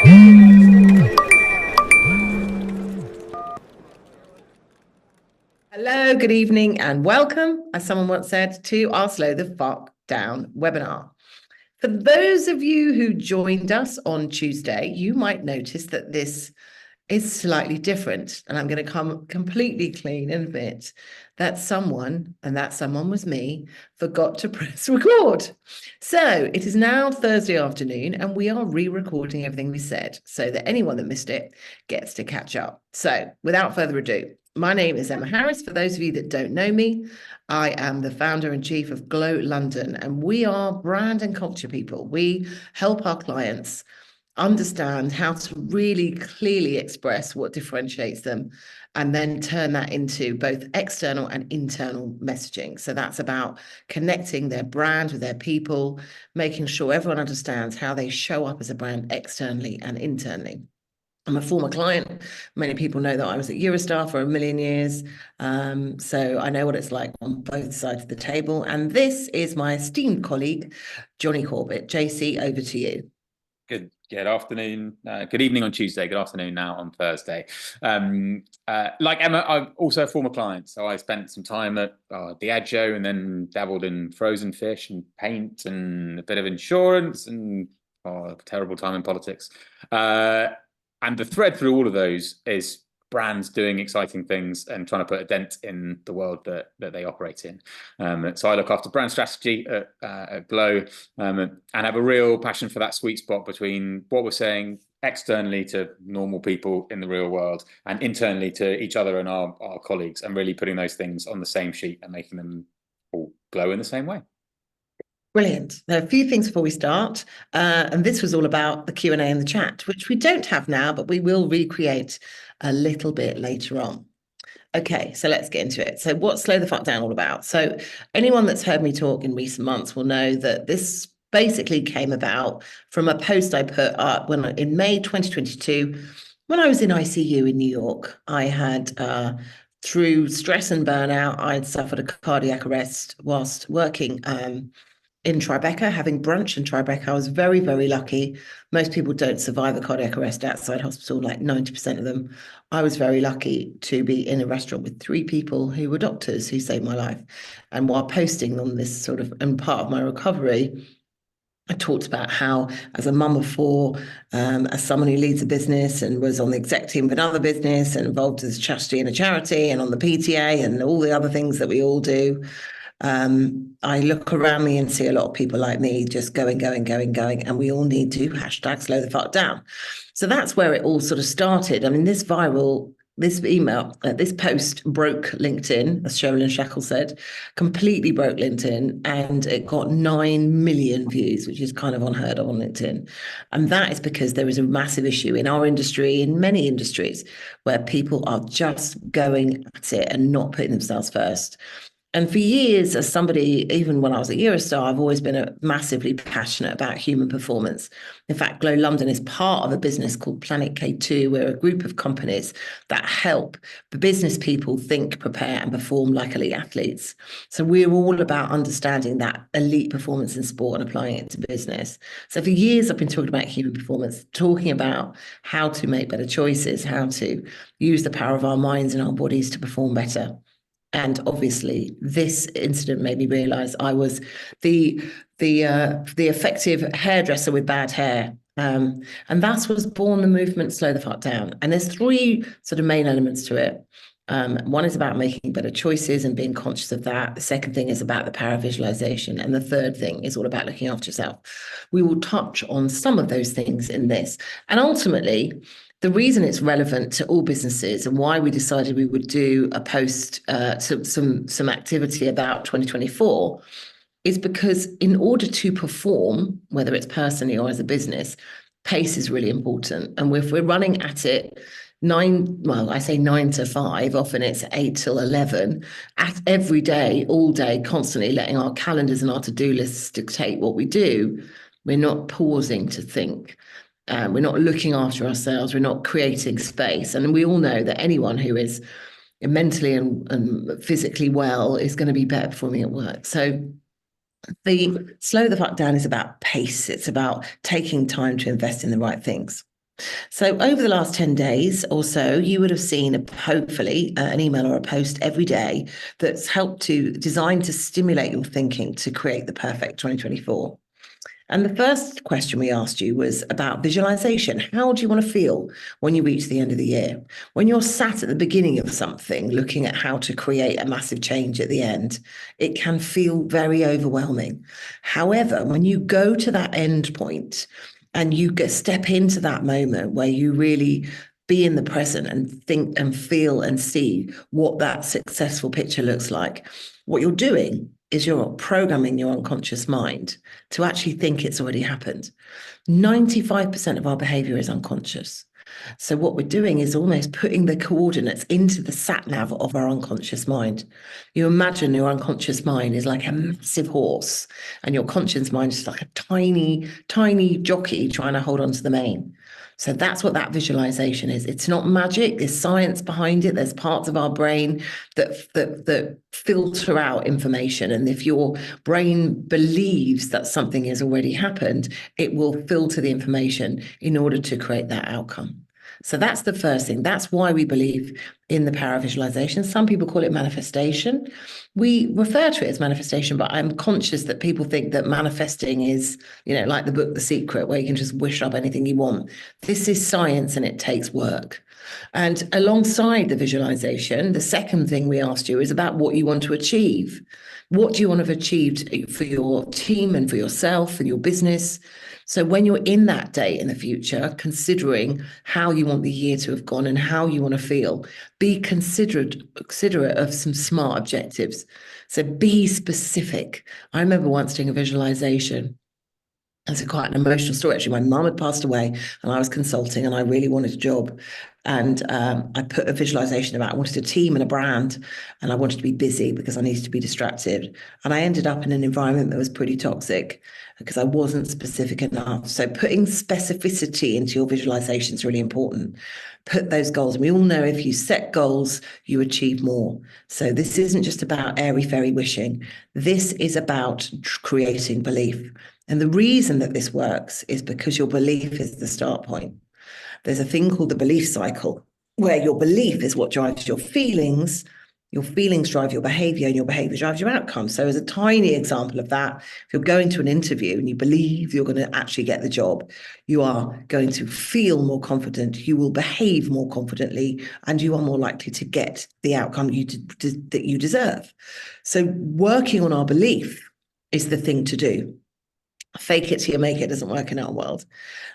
Hello, good evening, and welcome, as someone once said, to our Slow the Fuck Down webinar. For those of you who joined us on Tuesday, you might notice that this is slightly different, and I'm going to come completely clean and admit that someone, and that someone was me, forgot to press record. So it is now Thursday afternoon, and we are re-recording everything we said so that anyone that missed it gets to catch up. So without further ado, my name is Emma Harris. For those of you that don't know me, I am the founder and chief of Glow London, and we are brand and culture people. We help our clients understand how to really clearly express what differentiates them and then turn that into both external and internal messaging. So that's about connecting their brand with their people, making sure everyone understands how they show up as a brand externally and internally. I'm a former client. Many people know that I was at Eurostar for a million years. So I know what it's like on both sides of the table. And this is my esteemed colleague, Johnny Corbett. JC, over to you. Good afternoon. Good evening on Tuesday. Good afternoon now on Thursday. Like Emma, I'm also a former client. So I spent some time at Diageo and then dabbled in frozen fish and paint and a bit of insurance and a terrible time in politics. And the thread through all of those is brands doing exciting things and trying to put a dent in the world that they operate in. So I look after brand strategy at Glow and have a real passion for that sweet spot between what we're saying externally to normal people in the real world and internally to each other and our colleagues, and really putting those things on the same sheet and making them all glow in the same way. Brilliant. There are a few things before we start. And this was all about the Q&A in the chat, which we don't have now, but we will recreate a little bit later on. Okay, so let's get into it. So what's Slow the Fuck Down all about? So anyone that's heard me talk in recent months will know that this basically came about from a post I put up in May 2022, when I was in ICU in New York. I had, through stress and burnout, I'd suffered a cardiac arrest whilst working in Tribeca, having brunch in Tribeca. I was very, very lucky. Most people don't survive a cardiac arrest outside hospital, like 90% of them. I was very lucky to be in a restaurant with 3 people who were doctors who saved my life. And while posting on this sort of, and part of my recovery, I talked about how, as a mum of 4, as someone who leads a business and was on the exec team of another business and involved as trustee in a charity and on the PTA and all the other things that we all do, I look around me and see a lot of people like me just going, and we all need to #slow the fuck down. So that's where it all sort of started. I mean, this post broke LinkedIn, as Sherilyn Shackle said, completely broke LinkedIn, and it got 9 million views, which is kind of unheard of on LinkedIn. And that is because there is a massive issue in our industry, in many industries, where people are just going at it and not putting themselves first. And for years, as somebody, even when I was at Eurostar, I've always been massively passionate about human performance. In fact, Glow London is part of a business called Planet K2. We're a group of companies that help the business people think, prepare, and perform like elite athletes. So we're all about understanding that elite performance in sport and applying it to business. So for years, I've been talking about human performance, talking about how to make better choices, how to use the power of our minds and our bodies to perform better. And obviously, this incident made me realize I was the effective hairdresser with bad hair. And that's was born the movement Slow the Fuck Down. And there's 3 sort of main elements to it. One is about making better choices and being conscious of that. The second thing is about the power of visualization. And the third thing is all about looking after yourself. We will touch on some of those things in this. And ultimately, the reason it's relevant to all businesses and why we decided we would do a post, some activity about 2024, is because in order to perform, whether it's personally or as a business, pace is really important. And if we're running at it 9 to 5, often it's 8 till 11, at every day, all day, constantly letting our calendars and our to-do lists dictate what we do, we're not pausing to think. We're not looking after ourselves. We're not creating space. And we all know that anyone who is mentally and physically well is going to be better performing at work. So the Slow the Fuck Down is about pace. It's about taking time to invest in the right things. So over the last 10 days or so, you would have seen hopefully an email or a post every day that's helped to design to stimulate your thinking to create the perfect 2024. And the first question we asked you was about visualization. How do you want to feel when you reach the end of the year? When you're sat at the beginning of something, looking at how to create a massive change at the end, it can feel very overwhelming. However, when you go to that end point and you step into that moment where you really be in the present and think and feel and see what that successful picture looks like, what you're doing is you're programming your unconscious mind to actually think it's already happened. 95% of our behavior is unconscious. So what we're doing is almost putting the coordinates into the sat nav of our unconscious mind. You imagine your unconscious mind is like a massive horse, and your conscious mind is like a tiny, tiny jockey trying to hold on to the mane. So that's what that visualization is. It's not magic. There's science behind it. There's parts of our brain that filter out information. And if your brain believes that something has already happened, it will filter the information in order to create that outcome. So that's the first thing. That's why we believe in the power of visualization. Some people call it manifestation. We refer to it as manifestation, but I'm conscious that people think that manifesting is, like the book The Secret, where you can just wish up anything you want. This is science and it takes work. And alongside the visualization, the second thing we asked you is about what you want to achieve. What do you want to have achieved for your team and for yourself and your business? So when you're in that day in the future, considering how you want the year to have gone and how you want to feel, be considerate of some smart objectives. So be specific. I remember once doing a visualization. It's quite an emotional story, actually. My mum had passed away and I was consulting and I really wanted a job. And I put a visualization about I wanted a team and a brand and I wanted to be busy because I needed to be distracted. And I ended up in an environment that was pretty toxic because I wasn't specific enough. So putting specificity into your visualization is really important. Put those goals. And we all know if you set goals, you achieve more. So this isn't just about airy-fairy wishing. This is about creating belief. And the reason that this works is because your belief is the start point. There's a thing called the belief cycle, where your belief is what drives your feelings drive your behavior, and your behavior drives your outcome. So as a tiny example of that, if you're going to an interview and you believe you're going to actually get the job, you are going to feel more confident, you will behave more confidently, and you are more likely to get the outcome that you deserve. So working on our belief is the thing to do. Fake it till you make it doesn't work in our world.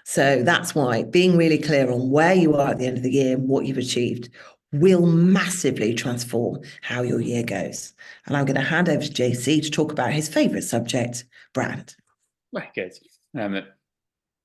So that's why being really clear on where you are at the end of the year and what you've achieved will massively transform how your year goes. And I'm going to hand over to JC to talk about his favorite subject, brand. Right, good. The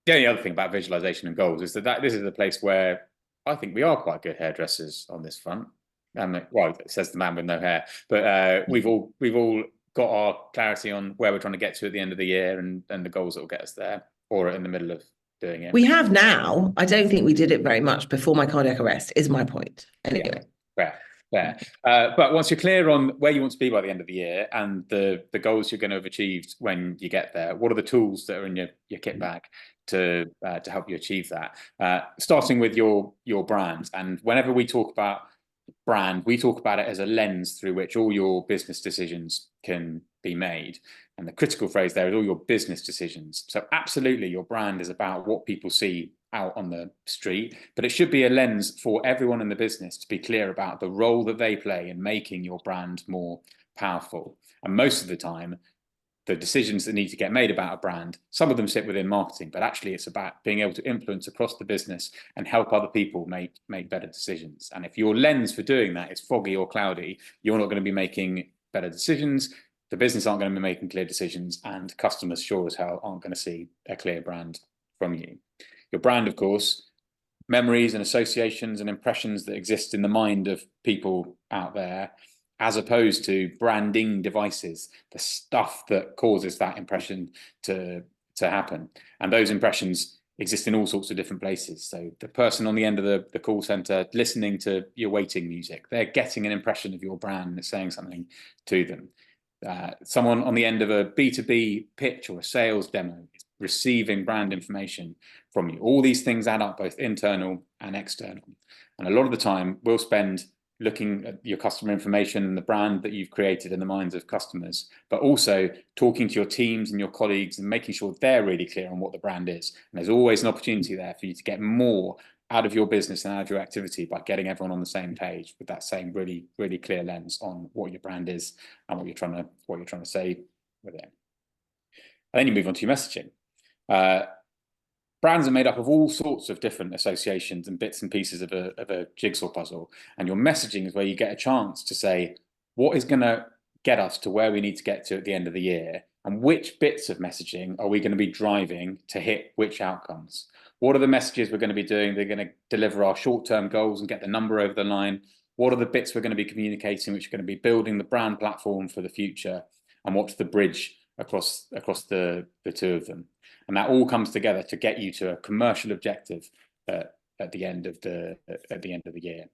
only other thing about visualization and goals is that this is a place where I think we are quite good hairdressers on this front. Well, it says the man with no hair, but we've all got our clarity on where we're trying to get to at the end of the year and the goals that will get us there, or in the middle of doing it. We have now. I don't think we did it very much before my cardiac arrest, is my point. Anyway. Yeah. Fair. But once you're clear on where you want to be by the end of the year and the goals you're going to have achieved when you get there, what are the tools that are in your kit bag to help you achieve that? Starting with your brand. And whenever we talk about brand, we talk about it as a lens through which all your business decisions can be made. And the critical phrase there is all your business decisions. So absolutely, your brand is about what people see out on the street, but it should be a lens for everyone in the business to be clear about the role that they play in making your brand more powerful. And most of the time, the decisions that need to get made about a brand, some of them sit within marketing, but actually it's about being able to influence across the business and help other people make better decisions. And if your lens for doing that is foggy or cloudy, you're not going to be making better decisions. The business aren't going to be making clear decisions, and customers sure as hell aren't going to see a clear brand from you. Your brand, of course, memories and associations and impressions that exist in the mind of people out there, as opposed to branding devices, the stuff that causes that impression to happen. And those impressions exist in all sorts of different places. So the person on the end of the call center listening to your waiting music, they're getting an impression of your brand that's saying something to them. Someone on the end of a B2B pitch or a sales demo is receiving brand information from you. All these things add up, both internal and external. And a lot of the time we'll spend looking at your customer information and the brand that you've created in the minds of customers, but also talking to your teams and your colleagues and making sure they're really clear on what the brand is. And there's always an opportunity there for you to get more out of your business and out of your activity by getting everyone on the same page with that same really, really clear lens on what your brand is and what you're trying to say with it. And then you move on to your messaging. Brands are made up of all sorts of different associations and bits and pieces of a jigsaw puzzle. And your messaging is where you get a chance to say, what is going to get us to where we need to get to at the end of the year? And which bits of messaging are we going to be driving to hit which outcomes? What are the messages we're going to be doing? They're going to deliver our short-term goals and get the number over the line. What are the bits we're going to be communicating, which are going to be building the brand platform for the future? And what's the bridge across the two of them? And that all comes together to get you to a commercial objective at the end of the year.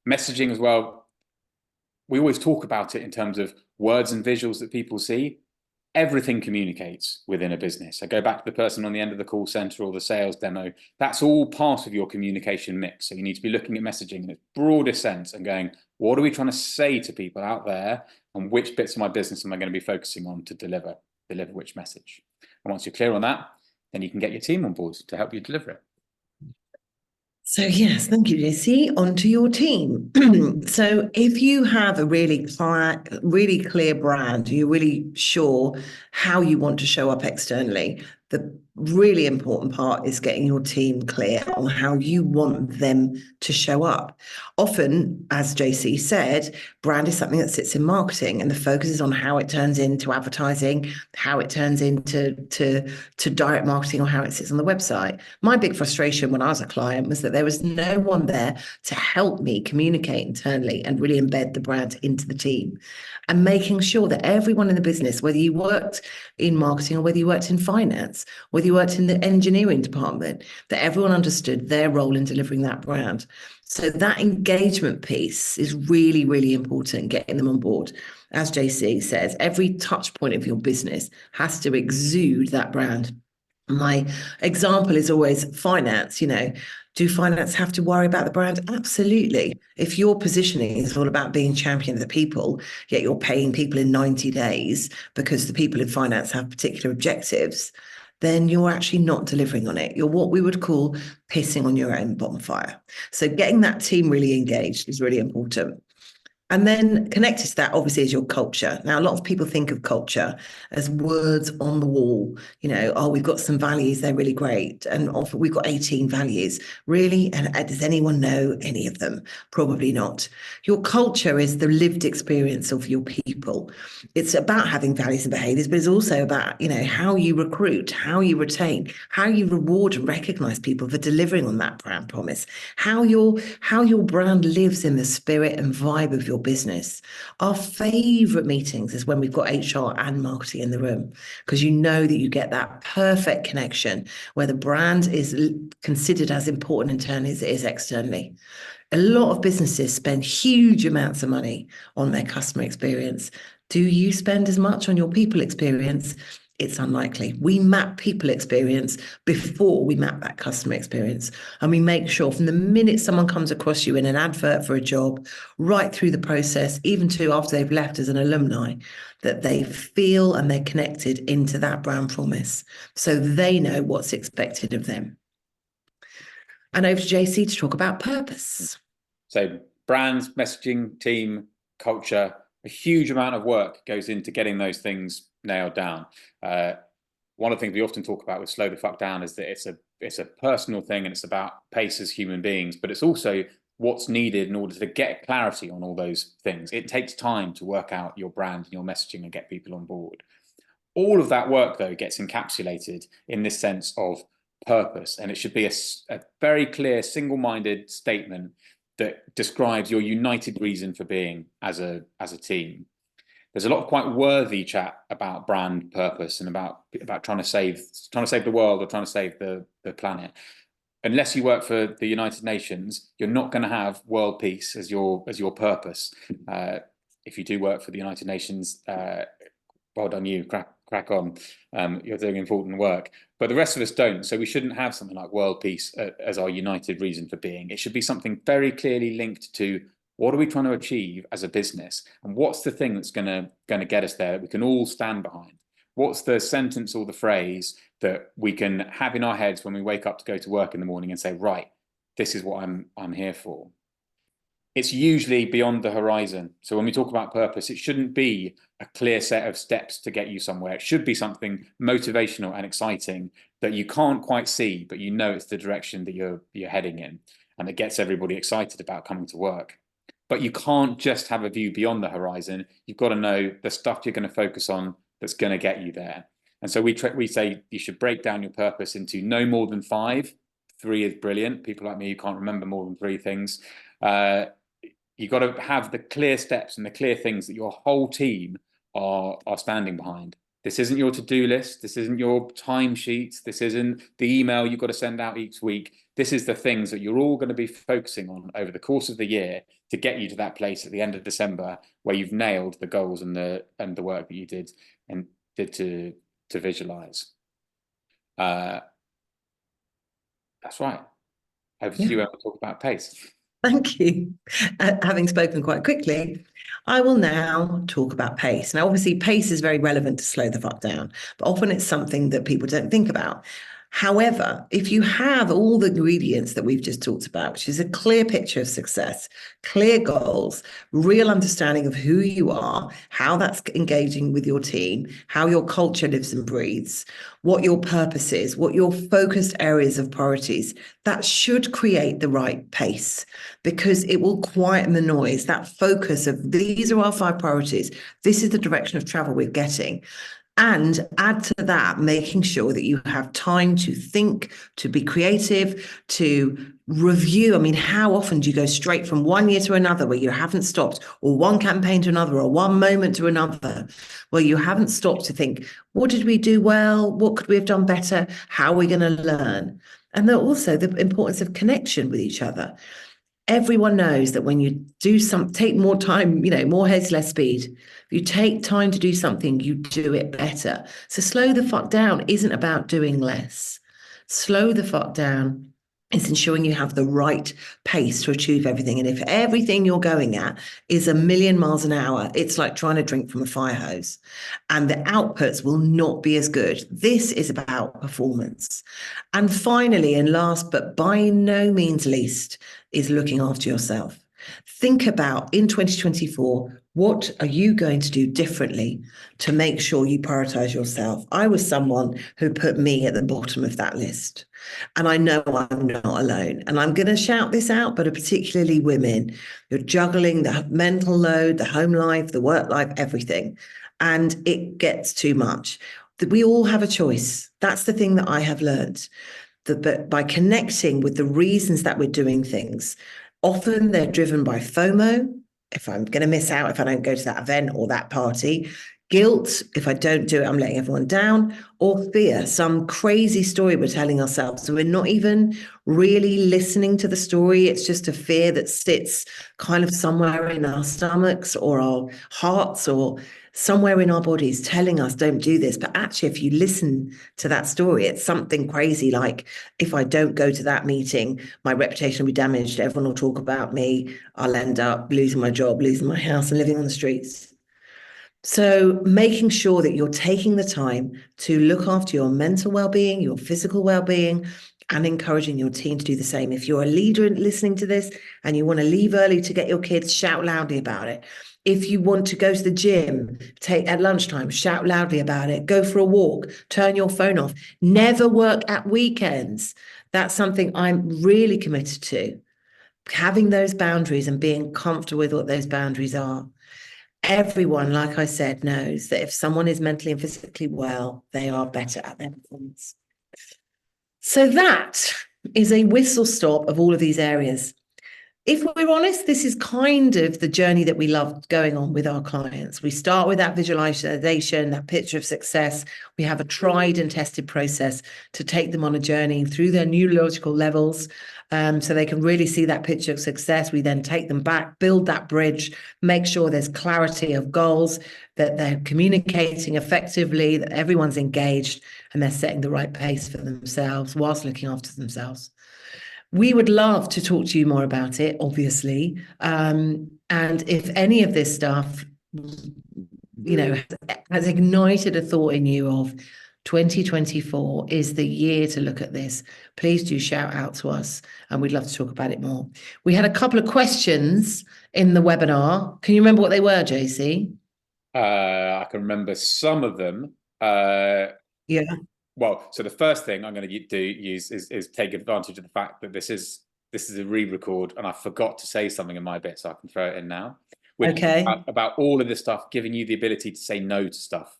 Messaging as well. We always talk about it in terms of words and visuals that people see. Everything communicates within a business. I go back to the person on the end of the call center or the sales demo. That's all part of your communication mix. So you need to be looking at messaging in its broadest sense and going, what are we trying to say to people out there? And which bits of my business am I going to be focusing on to deliver which message? And once you're clear on that, then you can get your team on board to help you deliver it. So yes, thank you, JC. On to your team. So if you have a really clear brand, you're really sure how you want to show up externally, the really important part is getting your team clear on how you want them to show up. Often, as JC said, brand is something that sits in marketing, and the focus is on how it turns into advertising, how it turns into to direct marketing, or how it sits on the website. My big frustration when I was a client was that there was no one there to help me communicate internally and really embed the brand into the team. And making sure that everyone in the business, whether you worked in marketing or whether you worked in finance, whether you worked in the engineering department, that everyone understood their role in delivering that brand. So that engagement piece is really, really important, getting them on board. As JC says, every touch point of your business has to exude that brand. My example is always finance. Do finance have to worry about the brand? Absolutely. If your positioning is all about being champion of the people, yet you're paying people in 90 days because the people in finance have particular objectives, then you're actually not delivering on it. You're what we would call pissing on your own bonfire. So getting that team really engaged is really important. And then connected to that, obviously, is your culture. Now, a lot of people think of culture as words on the wall. We've got some values, they're really great. And often we've got 18 values. Really? And does anyone know any of them? Probably not. Your culture is the lived experience of your people. It's about having values and behaviors, but it's also about, how you recruit, how you retain, how you reward and recognize people for delivering on that brand promise, how your brand lives in the spirit and vibe of your business. Our favorite meetings is when we've got HR and marketing in the room, because you know that you get that perfect connection where the brand is considered as important internally as it is externally. A lot of businesses spend huge amounts of money on their customer experience. Do you spend as much on your people experience? It's unlikely. We map people experience before we map that customer experience. And we make sure from the minute someone comes across you in an advert for a job, right through the process, even to after they've left as an alumni, that they feel and they're connected into that brand promise. So they know what's expected of them. And over to JC to talk about purpose. So brands, messaging, team, culture, a huge amount of work goes into getting those things nailed down. One of the things we often talk about with Slow the Fuck Down is that it's a personal thing and it's about pace as human beings, but it's also what's needed in order to get clarity on all those things. It takes time to work out your brand and your messaging and get people on board. All of that work, though, gets encapsulated in this sense of purpose, and it should be a very clear, single-minded statement that describes your united reason for being as a team. There's a lot of quite worthy chat about brand purpose and about trying to save the world or trying to save the planet. Unless you work for the United Nations, you're not going to have world peace as your purpose. If you do work for the United Nations, well done you, crack on. You're doing important work. But the rest of us don't. So we shouldn't have something like world peace as our united reason for being. It should be something very clearly linked to what are we trying to achieve as a business? And what's the thing that's going to get us there that we can all stand behind? What's the sentence or the phrase that we can have in our heads when we wake up to go to work in the morning and say, right, this is what I'm here for? It's usually beyond the horizon. So when we talk about purpose, it shouldn't be a clear set of steps to get you somewhere. It should be something motivational and exciting that you can't quite see, but you know it's the direction that you're heading in, and it gets everybody excited about coming to work. But you can't just have a view beyond the horizon. You've got to know the stuff you're going to focus on that's going to get you there. And so we say you should break down your purpose into no more than 5. 3 is brilliant. People like me who can't remember more than 3 things. You've got to have the clear steps and the clear things that your whole team are standing behind. This isn't your to-do list. This isn't your timesheets. This isn't the email you've got to send out each week. This is the things that you're all going to be focusing on over the course of the year to get you to that place at the end of December where you've nailed the goals and the work that you did to visualize. That's right. Over to you, Emma, to talk about pace. Thank you. Having spoken quite quickly, I will now talk about pace. Now, obviously, pace is very relevant to slow the fuck down, but often it's something that people don't think about. However, if you have all the ingredients that we've just talked about, which is a clear picture of success, clear goals, real understanding of who you are, how that's engaging with your team, how your culture lives and breathes, what your purpose is, what your focused areas of priorities, that should create the right pace because it will quieten the noise, that focus of these are our 5 priorities. This is the direction of travel we're getting. And add to that, making sure that you have time to think, to be creative, to review. I mean, how often do you go straight from one year to another where you haven't stopped, or one campaign to another, or one moment to another, where you haven't stopped to think, what did we do well? What could we have done better? How are we going to learn? And then also the importance of connection with each other. Everyone knows that when you do take more time, more heads, less speed. If you take time to do something, you do it better. So slow the fuck down isn't about doing less. Slow the fuck down is ensuring you have the right pace to achieve everything. And if everything you're going at is 1,000,000 miles an hour, it's like trying to drink from a fire hose, and the outputs will not be as good. This is about performance. And finally, and last but by no means least, is looking after yourself. Think about in 2024, what are you going to do differently to make sure you prioritize yourself? I was someone who put me at the bottom of that list. And I know I'm not alone. And I'm going to shout this out, but particularly women. You're juggling the mental load, the home life, the work life, everything. And it gets too much. We all have a choice. That's the thing that I have learned. But by connecting with the reasons that we're doing things, often they're driven by FOMO, if I'm going to miss out, if I don't go to that event or that party, guilt, if I don't do it, I'm letting everyone down, or fear, some crazy story we're telling ourselves. So we're not even really listening to the story. It's just a fear that sits kind of somewhere in our stomachs or our hearts or somewhere in our bodies telling us don't do this. But actually, if you listen to that story, it's something crazy like, if I don't go to that meeting, my reputation will be damaged. Everyone will talk about me. I'll end up losing my job, losing my house, and living on the streets. So making sure that you're taking the time to look after your mental well-being, your physical well-being, and encouraging your team to do the same. If you're a leader listening to this and you want to leave early to get your kids, shout loudly about it. If you want to go to the gym, take at lunchtime, shout loudly about it. Go for a walk, turn your phone off. Never work at weekends. That's something I'm really committed to. Having those boundaries and being comfortable with what those boundaries are. Everyone, like I said, knows that if someone is mentally and physically well, they are better at their performance. So that is a whistle stop of all of these areas. if we're honest, this is kind of the journey that we love going on with our clients. We start with that visualization, that picture of success. We have a tried and tested process to take them on a journey through their neurological levels, so they can really see that picture of success. We then take them back, build that bridge, make sure there's clarity of goals, that they're communicating effectively, that everyone's engaged, and they're setting the right pace for themselves whilst looking after themselves. We would love to talk to you more about it, obviously. And if any of this stuff, has ignited a thought in you of 2024 is the year to look at this, please do shout out to us, and we'd love to talk about it more. We had a couple of questions in the webinar. Can you remember what they were, JC? I can remember some of them. Yeah. Well, so the first thing I'm going to use is take advantage of the fact that this is a re-record, and I forgot to say something in my bit, so I can throw it in now. Okay. About all of this stuff, giving you the ability to say no to stuff.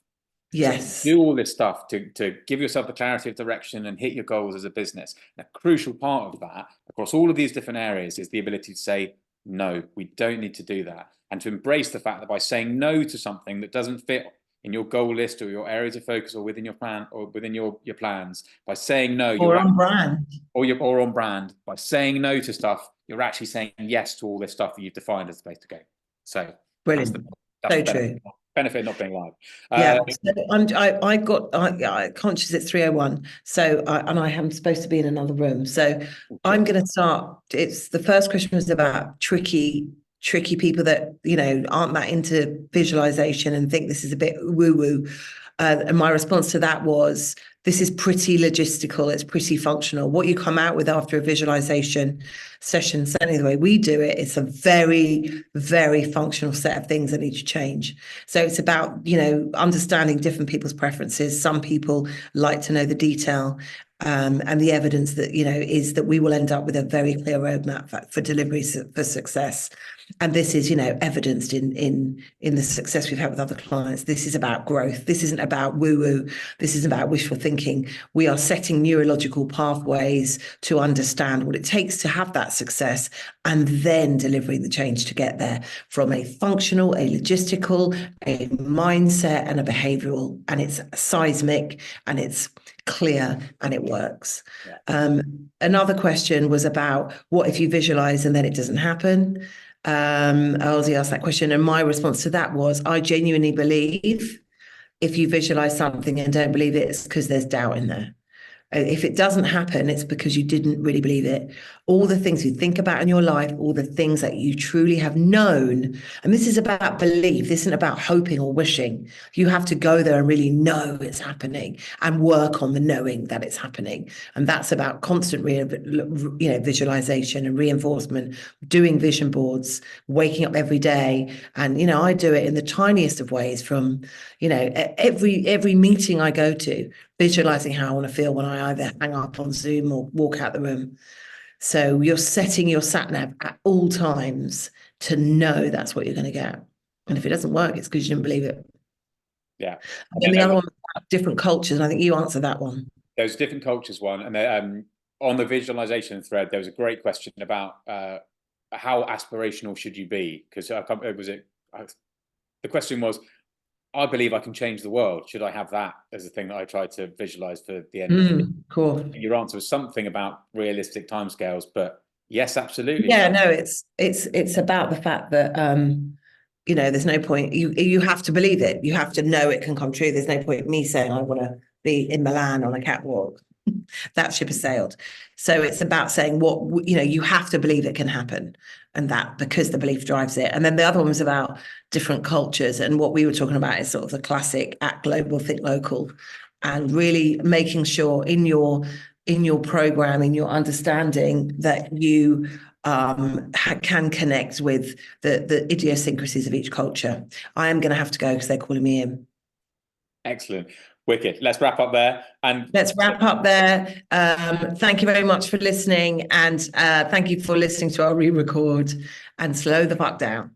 Yes. So do all this stuff to give yourself the clarity of direction and hit your goals as a business. And a crucial part of that, across all of these different areas, is the ability to say, no, we don't need to do that. And to embrace the fact that by saying no to something that doesn't fit in your goal list or your areas of focus or within your plan or within your plans, by saying no, or on brand, or on brand, by saying no to stuff, you're actually saying yes to all this stuff that you've defined as the place to go. So brilliant. that's so true. Benefit of not being live. Yeah, so I conscious it's 3:01, so and I am supposed to be in another room, so I'm going to start. It's the first question was about tricky people that aren't that into visualization and think this is a bit woo woo, and my response to that was, this is pretty logistical, it's pretty functional. What you come out with after a visualization session, certainly the way we do it, it's a very, very functional set of things that need to change. So it's about, understanding different people's preferences. Some people like to know the detail, and the evidence that, is that we will end up with a very clear roadmap for delivery for success. And this is, evidenced in the success we've had with other clients. This is about growth. This isn't about woo-woo. This isn't about wishful thinking. We are setting neurological pathways to understand what it takes to have that success, and then delivering the change to get there from a functional, a logistical, a mindset, and a behavioral. And it's seismic, and it's clear, and it works. Yeah. Another question was about, what if you visualize and then it doesn't happen? Ozzy asked that question, and my response to that was, I genuinely believe if you visualize something and don't believe it, it's because there's doubt in there. If it doesn't happen, it's because you didn't really believe it. All the things you think about in your life, all the things that you truly have known, and this is about belief. This isn't about hoping or wishing. You have to go there and really know it's happening and work on the knowing that it's happening. And that's about constant visualization and reinforcement, doing vision boards, waking up every day. And, I do it in the tiniest of ways, from, every meeting I go to, visualizing how I want to feel when I either hang up on Zoom or walk out the room. So you're setting your sat nav at all times to know that's what you're going to get. And if it doesn't work, it's because you didn't believe it. Yeah. And then the other one was about different cultures, and I think you answered that one. There's different cultures one, and on the visualization thread, there was a great question about how aspirational should you be? Because the question was, I believe I can change the world. Should I have that as the thing that I try to visualize for the end of the year? Cool. Your answer was something about realistic timescales, but yes, absolutely. Yeah, no, it's about the fact that there's no point. You have to believe it. You have to know it can come true. There's no point me saying I want to be in Milan on a catwalk. That ship has sailed. So it's about saying you have to believe it can happen, and that because the belief drives it. And then the other one was about different cultures, and what we were talking about is sort of the classic act global, think local, and really making sure in your program, in your understanding, that you can connect with the idiosyncrasies of each culture. I am going to have to go because they're calling me in. Excellent. Wicked. Let's wrap up there. Thank you very much for listening, and thank you for listening to our re-record, and slow the fuck down.